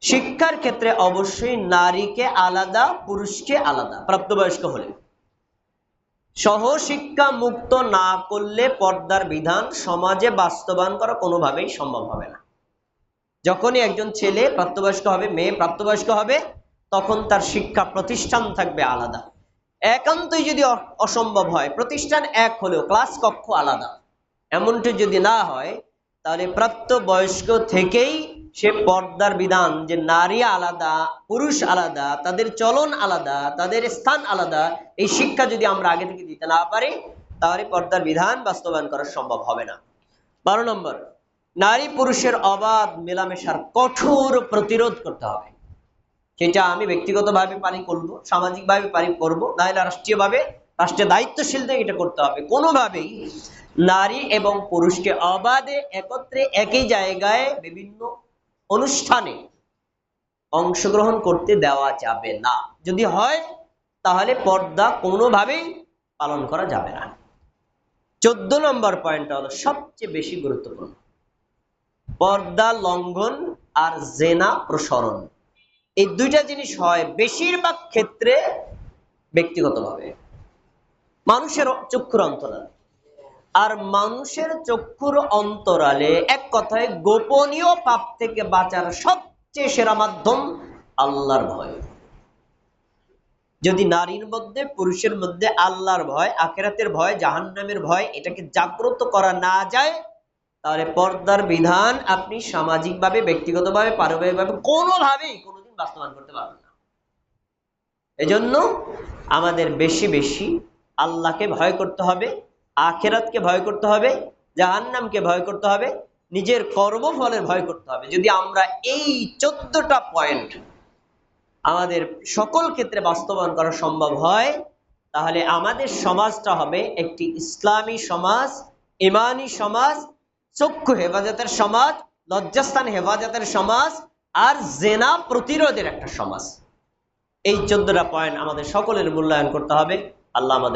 শিক্ষার ক্ষেত্রে অবশ্যই নারীকে আলাদা, পুরুষকে আলাদা প্রাপ্তবয়স্ক হলে। সহশিক্ষা মুক্ত না করলে পর্দার বিধান সমাজে বাস্তবায়ন করা কোনোভাবেই সম্ভব হবে না। যখনই একজন ছেলে প্রাপ্তবয়স্ক হবে, মেয়ে প্রাপ্তবয়স্ক হবে, তখন তার শিক্ষা প্রতিষ্ঠান থাকবে আলাদা। একান্তই যদি অসম্ভব হয়, প্রতিষ্ঠান এক হলেও ক্লাস কক্ষ আলাদা, এমনটি যদি না হয়, তাহলে প্রাপ্তবয়স্ক থেকেই সে পর্দার বিধান, যে নারী আলাদা পুরুষ আলাদা, তাদের চলন আলাদা, তাদের স্থান আলাদা, এই শিক্ষা যদি আমরা আগে থেকে দিতে না পারি, তাহলে পর্দার বিধান বাস্তবায়ন করা সম্ভব হবে না। 12 নম্বর, নারী পুরুষের অবাধ মেলামেশার কঠোর প্রতিরোধ করতে হবে। সেটা আমি ব্যক্তিগতভাবে পারি করবো, সামাজিকভাবে পারি করবো, নাহলে রাষ্ট্রীয়ভাবে রাষ্ট্রের দায়িত্বশীলদের এটা করতে হবে। কোনোভাবেই নারী এবং পুরুষকে অবাধে একত্রে একই জায়গায় বিভিন্ন অনুষ্ঠানে অংশগ্রহণ করতে দেওয়া যাবে না। যদি হয় তাহলে পর্দা কোনোভাবেই পালন করা যাবে না। 14 নম্বর পয়েন্টটা হলো সবচেয়ে বেশি গুরুত্বপূর্ণ, পর্দা লঙ্ঘন আর জেনা প্রসরণ। এই দুইটা জিনিস হয় বেশিরভাগ ক্ষেত্রে ব্যক্তিগতভাবে, মানুষের চক্ষুর অন্তরালে। আর মানুষের চক্ষুর অন্তরালে এক কথায় গোপনীয় পাপ থেকে বাঁচার সবচেয়ে সেরা মাধ্যম আল্লাহর ভয়। যদি নারীর মধ্যে পুরুষের মধ্যে আল্লাহর ভয়, আখিরাতের ভয়, জাহান্নামের ভয় এটাকে জাগ্রত করা না যায়, তাহলে পর্দার বিধান আপনি সামাজিকভাবে, ব্যক্তিগতভাবে, পারিবারিকভাবে কোনোভাবেই কোনোদিন বাস্তবায়ন করতে পারবেন না। এজন্য আমাদের বেশি বেশি আল্লাহকে ভয় করতে হবে, আখিরাতকে ভয় করতে হবে, জাহান্নামকে ভয় করতে হবে, নিজের কর্মফলের ভয় করতে হবে। যদি আমরা এই 14টা পয়েন্ট আমাদের সকল ক্ষেত্রে বাস্তবায়ন করা সম্ভব হয়, তাহলে আমাদের সমাজটা হবে একটি ইসলামী সমাজ, ইমানি সমাজ, চক্ষু হেফাজতের সমাজ, লজ্জাস্থান হেফাজতের সমাজ, আর জেনা প্রতিরোধের একটা সমাজ। এই 14টা পয়েন্ট আমাদের সকলের মূল্যায়ন করতে হবে। আল্লাহ আমাদের